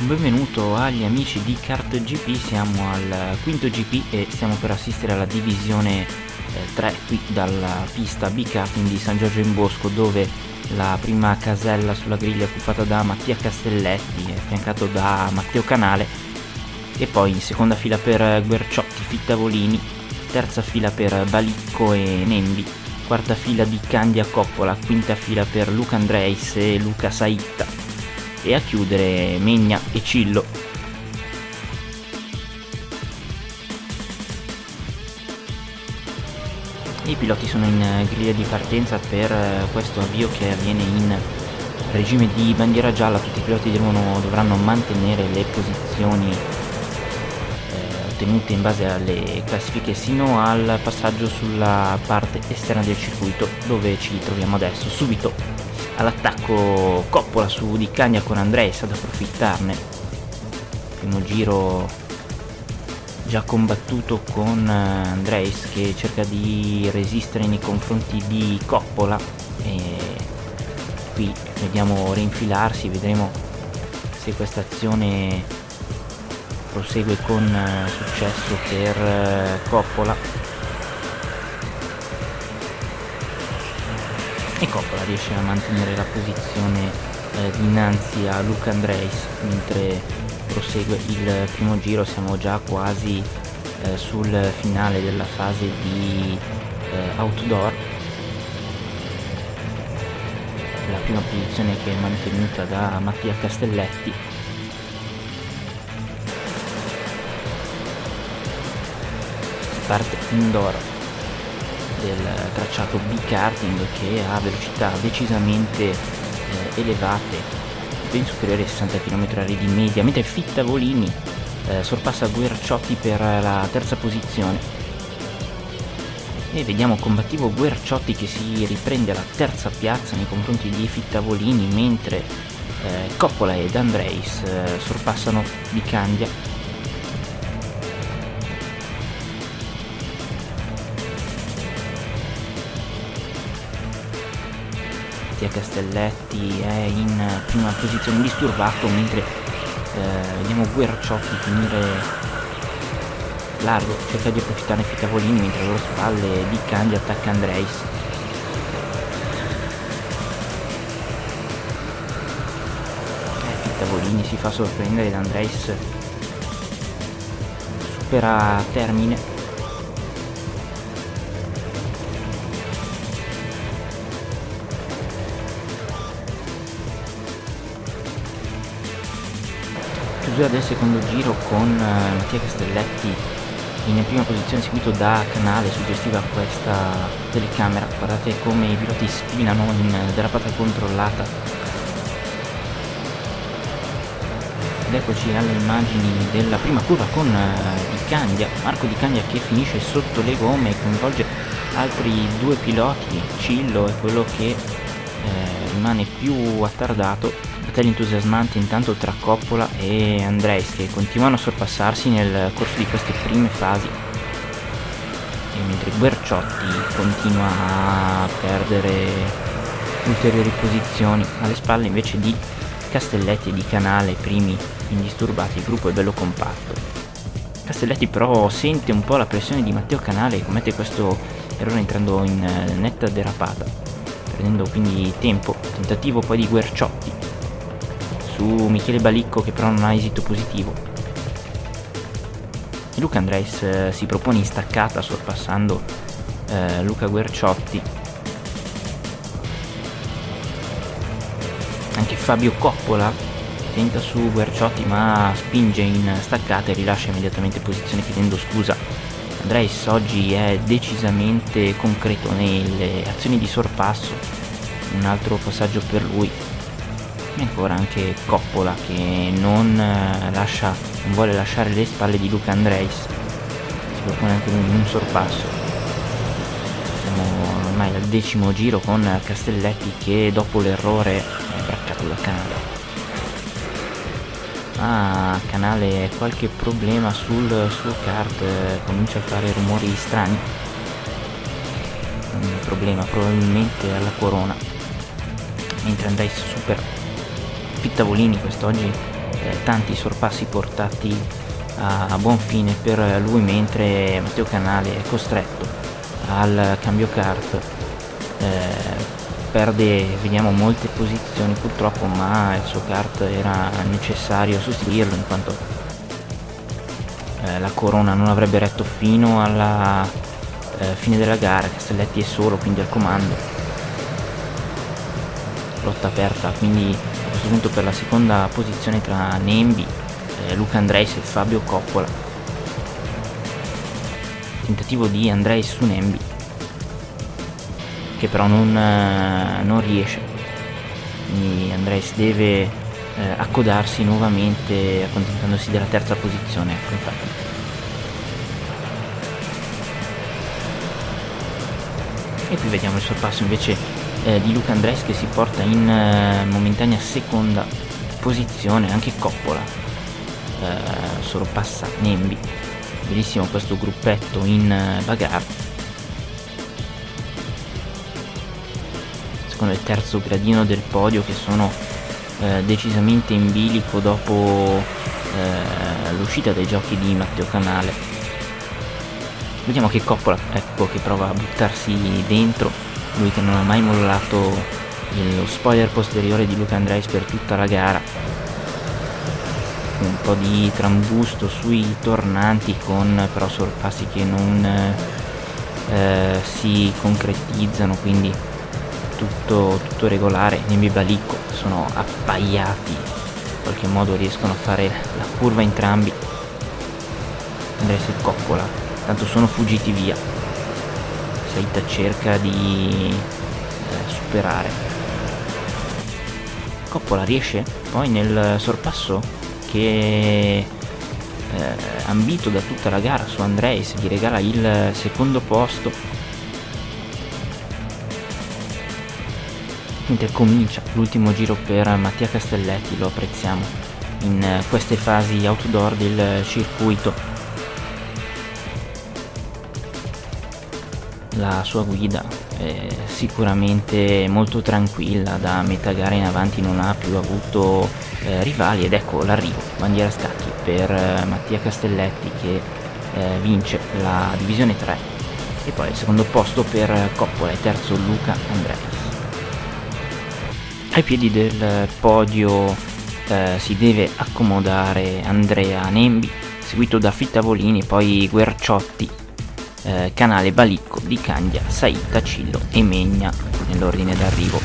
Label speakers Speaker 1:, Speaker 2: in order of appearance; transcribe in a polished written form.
Speaker 1: Benvenuto agli amici di Kart GP, siamo al quinto GP e stiamo per assistere alla divisione 3 qui dalla pista B-Karting di San Giorgio in Bosco, dove la prima casella sulla griglia è occupata da Mattia Castelletti, affiancato da Matteo Canale, e poi in seconda fila per Guerciotti, Fittavolini, terza fila per Balicco e Nembi, quarta fila di Candia Coppola, quinta fila per Luca Andreis e Luca Saitta, e a chiudere Megna e Cillo. I piloti sono in griglia di partenza per questo avvio che avviene in regime di bandiera gialla. Tutti i piloti dovranno mantenere le posizioni ottenute in base alle classifiche sino al passaggio sulla parte esterna del circuito, dove ci troviamo adesso. Subito all'attacco Coppola su Di Candia con Andreis ad approfittarne. Primo giro già combattuto con Andreis che cerca di resistere nei confronti di Coppola, e qui vediamo rinfilarsi. Vedremo se questa azione prosegue con successo per Coppola. E Coppola riesce a mantenere la posizione dinanzi a Luca Andreis mentre prosegue il primo giro. Siamo già quasi sul finale della fase di outdoor. La prima posizione che è mantenuta da Mattia Castelletti. Parte indoor del tracciato B-Karting, che ha velocità decisamente elevate, ben superiori ai 60 km/h di media, mentre Fittavolini sorpassa Guerciotti per la terza posizione. E vediamo combattivo Guerciotti che si riprende alla terza piazza nei confronti di Fittavolini, mentre Coppola ed Andreis sorpassano Di Candia. Castelletti è in prima posizione indisturbato, mentre vediamo Guerciotti finire largo, cerca di approfittarne Fittavolini, mentre alle loro spalle Di Candia attacca Andreis. Fittavolini si fa sorprendere da Andreis, supera a termine. Chiusura del secondo giro con Mattia Castelletti in prima posizione, seguito da Canale. Suggestiva questa telecamera, guardate come i piloti sfilano in derapata controllata. Ed eccoci alle immagini della prima curva con Di Candia, Marco Di Candia, che finisce sotto le gomme e coinvolge altri due piloti. Cillo è quello che rimane più attardato. Battaglia entusiasmante intanto tra Coppola e Andreis, che continuano a sorpassarsi nel corso di queste prime fasi, e mentre Guerciotti continua a perdere ulteriori posizioni. Alle spalle invece di Castelletti e Di Canale, primi indisturbati, il gruppo è bello compatto. Castelletti però sente un po' la pressione di Matteo Canale e commette questo errore entrando in netta derapata, perdendo quindi tempo. Tentativo poi di Guerciotti su Michele Balicco, che però non ha esito positivo, e Luca Andreis si propone in staccata sorpassando Luca Guerciotti. Anche Fabio Coppola tenta su Guerciotti, ma spinge in staccata e rilascia immediatamente posizione chiedendo scusa. Andreis oggi è decisamente concreto nelle azioni di sorpasso, un altro passaggio per lui. E ancora anche Coppola, che non vuole lasciare le spalle di Luca Andreis, si propone anche lui un sorpasso. Siamo ormai al decimo giro con Castelletti che dopo l'errore è braccato da Canale. Canale qualche problema sul suo kart, comincia a fare rumori strani. Un problema probabilmente alla corona, mentre Andreis supera Fittavolini. Quest'oggi tanti sorpassi portati a buon fine per lui, mentre Matteo Canale è costretto al cambio kart, perde, vediamo, molte posizioni purtroppo, ma il suo kart era necessario sostituirlo in quanto la corona non avrebbe retto fino alla fine della gara. Castelletti è solo, quindi al comando, lotta aperta quindi a questo punto per la seconda posizione tra Nembi, Luca Andreis e Fabio Coppola. Tentativo di Andreis su Nembi, che però non riesce, quindi Andreis deve accodarsi nuovamente, accontentandosi della terza posizione. Ecco, infatti. E qui vediamo il sorpasso invece di Luca Andreis, che si porta in momentanea seconda posizione. Anche Coppola sorpassa Nembi. Bellissimo questo gruppetto in bagarre. Secondo e terzo gradino del podio, che sono decisamente in bilico dopo l'uscita dai giochi di Matteo Canale. Vediamo che Coppola, ecco, che prova a buttarsi dentro, lui che non ha mai mollato lo spoiler posteriore di Luca Andreis per tutta la gara. Un po' di trambusto sui tornanti, con però sorpassi che non si concretizzano, quindi tutto regolare. Nembi e Balicco sono appaiati, in qualche modo riescono a fare la curva entrambi. Andreis e Coppola tanto sono fuggiti via. Saita cerca di superare. Coppola riesce poi nel sorpasso che ambito da tutta la gara su Andreis, gli regala il secondo posto. Mentre comincia l'ultimo giro per Mattia Castelletti, lo apprezziamo in queste fasi outdoor del circuito. La sua guida è sicuramente molto tranquilla, da metà gara in avanti non ha più avuto rivali, ed ecco l'arrivo, bandiera scacchi per Mattia Castelletti, che vince la divisione 3, e poi il secondo posto per Coppola e terzo Luca Andreis. Ai piedi del podio si deve accomodare Andrea Nembi, seguito da Fittavolini, poi Guerciotti, Canale, Balicco, Di Candia, Saita, Cillo e Megna nell'ordine d'arrivo.